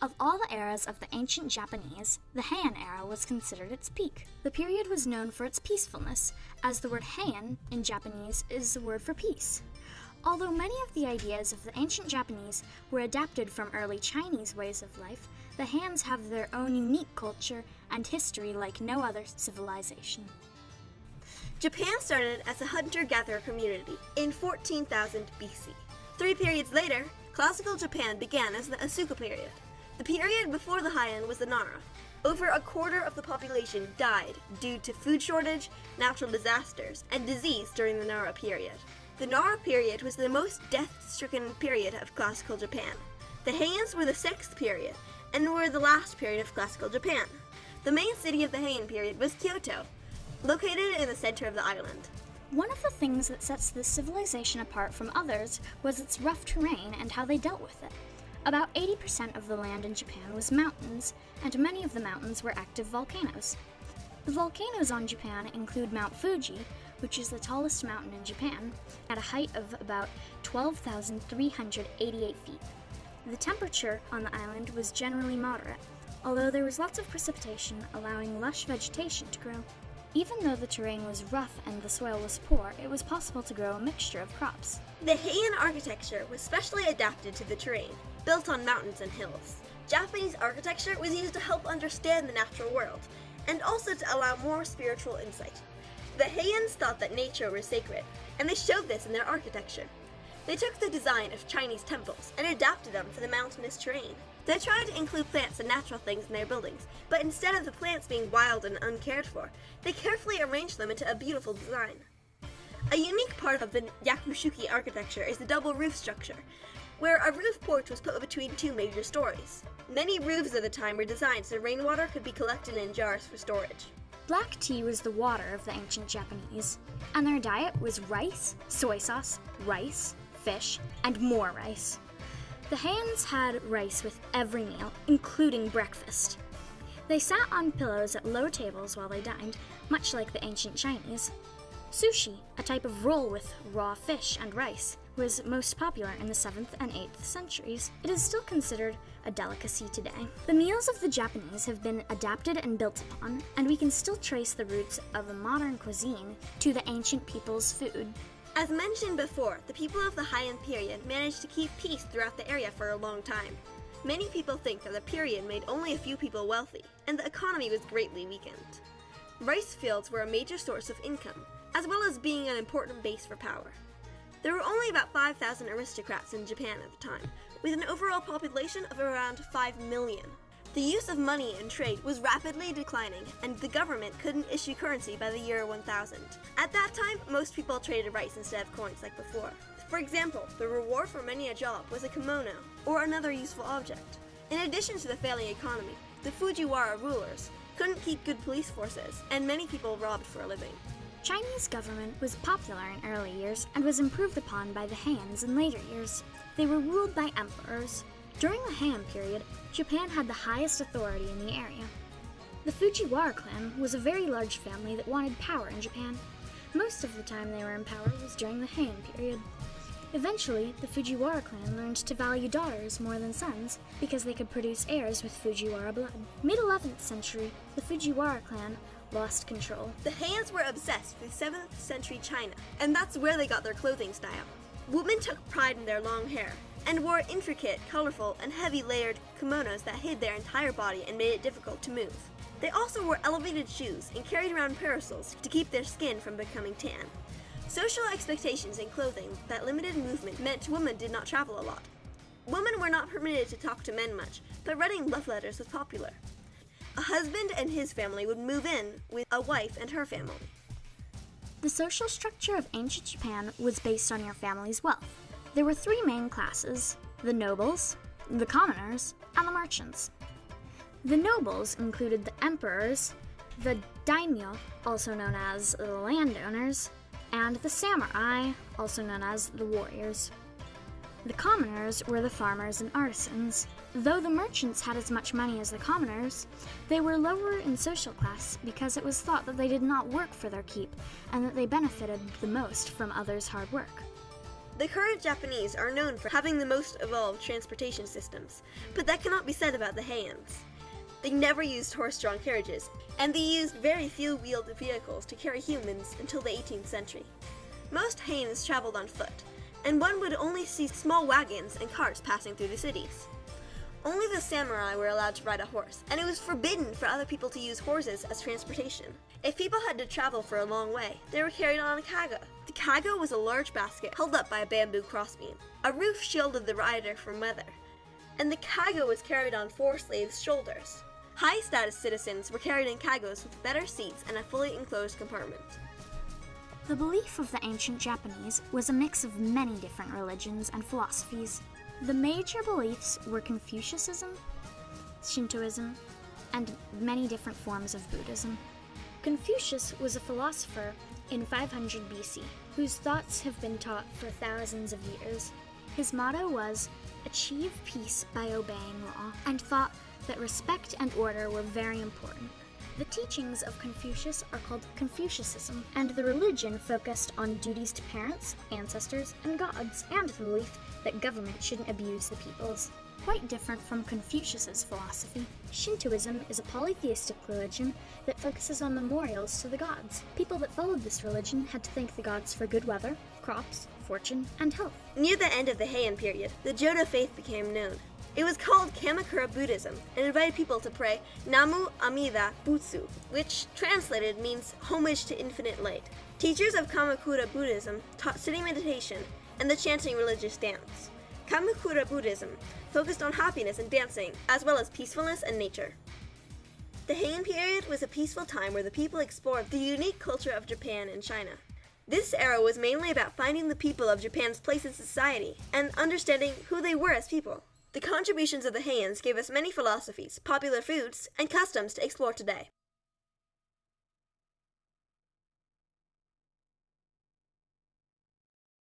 Of all the eras of the ancient Japanese, the Heian era was considered its peak. The period was known for its peacefulness, as the word Heian in Japanese is the word for peace. Although many of the ideas of the ancient Japanese were adapted from early Chinese ways of life, the Heians have their own unique culture and history like no other civilization. Japan started as a hunter-gatherer community in 14,000 BC. 3 periods later, classical Japan began as the Asuka period. The period before the Heian was the Nara. Over a quarter of the population died due to food shortage, natural disasters, and disease during the Nara period. The Nara period was the most death-stricken period of classical Japan. The Heians were the 6th period, and were the last period of classical Japan. The main city of the Heian period was Kyoto, located in the center of the island. One of the things that sets this civilization apart from others was its rough terrain and how they dealt with it. About 80% of the land in Japan was mountains, and many of the mountains were active volcanoes. The volcanoes on Japan include Mount Fuji, which is the tallest mountain in Japan, at a height of about 12,388 feet. The temperature on the island was generally moderate, although there was lots of precipitation, allowing lush vegetation to grow. Even though the terrain was rough and the soil was poor, it was possible to grow a mixture of crops. The Heian architecture was specially adapted to the terrain, built on mountains and hills. Japanese architecture was used to help understand the natural world, and also to allow more spiritual insight. The Heians thought that nature was sacred, and they showed this in their architecture. They took the design of Chinese temples and adapted them for the mountainous terrain. They tried to include plants and natural things in their buildings, but instead of the plants being wild and uncared for, they carefully arranged them into a beautiful design. A unique part of the Yakushuki architecture is the double roof structure, where a roof porch was put between 2 major stories. Many roofs at the time were designed so rainwater could be collected in jars for storage. Black tea was the water of the ancient Japanese, and their diet was rice, soy sauce, rice, fish, and more rice. The Heians had rice with every meal, including breakfast. They sat on pillows at low tables while they dined, much like the ancient Chinese. Sushi, a type of roll with raw fish and rice, was most popular in the 7th and 8th centuries. It is still considered a delicacy today. The meals of the Japanese have been adapted and built upon, and we can still trace the roots of a modern cuisine to the ancient people's food. As mentioned before, the people of the Heian period managed to keep peace throughout the area for a long time. Many people think that the period made only a few people wealthy, and the economy was greatly weakened. Rice fields were a major source of income, as well as being an important base for power. There were only about 5,000 aristocrats in Japan at the time, with an overall population of around 5 million. The use of money in trade was rapidly declining, and the government couldn't issue currency by the year 1000. At that time, most people traded rice instead of coins like before. For example, the reward for many a job was a kimono, or another useful object. In addition to the failing economy, the Fujiwara rulers couldn't keep good police forces, and many people robbed for a living. Chinese government was popular in early years and was improved upon by the Heians in later years. They were ruled by emperors. During the Heian period, Japan had the highest authority in the area. The Fujiwara clan was a very large family that wanted power in Japan. Most of the time they were in power was during the Heian period. Eventually, the Fujiwara clan learned to value daughters more than sons because they could produce heirs with Fujiwara blood. Mid-11th century, the Fujiwara clan lost control. The Heians were obsessed with 7th century China, and that's where they got their clothing style. Women took pride in their long hair, and wore intricate, colorful, and heavy layered kimonos that hid their entire body and made it difficult to move. They also wore elevated shoes and carried around parasols to keep their skin from becoming tan. Social expectations in clothing that limited movement meant women did not travel a lot. Women were not permitted to talk to men much, but writing love letters was popular. A husband and his family would move in with a wife and her family. The social structure of ancient Japan was based on your family's wealth. There were 3 main classes: the nobles, the commoners, and the merchants. The nobles included the emperors, the daimyo, also known as the landowners, and the samurai, also known as the warriors. The commoners were the farmers and artisans. Though the merchants had as much money as the commoners, they were lower in social class because it was thought that they did not work for their keep and that they benefited the most from others' hard work. The current Japanese are known for having the most evolved transportation systems, but that cannot be said about the Heians. They never used horse-drawn carriages, and they used very few wheeled vehicles to carry humans until the 18th century. Most Heians traveled on foot, and one would only see small wagons and carts passing through the cities. Only the samurai were allowed to ride a horse, and it was forbidden for other people to use horses as transportation. If people had to travel for a long way, they were carried on a kago. The kago was a large basket held up by a bamboo crossbeam. A roof shielded the rider from weather, and the kago was carried on 4 slaves' shoulders. High-status citizens were carried in kagos with better seats and a fully enclosed compartment. The belief of the ancient Japanese was a mix of many different religions and philosophies. The major beliefs were Confucianism, Shintoism, and many different forms of Buddhism. Confucius was a philosopher in 500 BC, whose thoughts have been taught for thousands of years. His motto was, "Achieve peace by obeying law," and thought that respect and order were very important. The teachings of Confucius are called Confucianism, and the religion focused on duties to parents, ancestors, and gods, and the belief that government shouldn't abuse the peoples. Quite different from Confucius's philosophy, Shintoism is a polytheistic religion that focuses on memorials to the gods. People that followed this religion had to thank the gods for good weather, crops, fortune, and health. Near the end of the Heian period, the Jodo faith became known. It was called Kamakura Buddhism and invited people to pray Namu Amida Butsu, which translated means homage to infinite light. Teachers of Kamakura Buddhism taught sitting meditation and the chanting religious dance. Kamakura Buddhism focused on happiness and dancing, as well as peacefulness and nature. The Heian period was a peaceful time where the people explored the unique culture of Japan and China. This era was mainly about finding the people of Japan's place in society and understanding who they were as people. The contributions of the Heians gave us many philosophies, popular foods, and customs to explore today.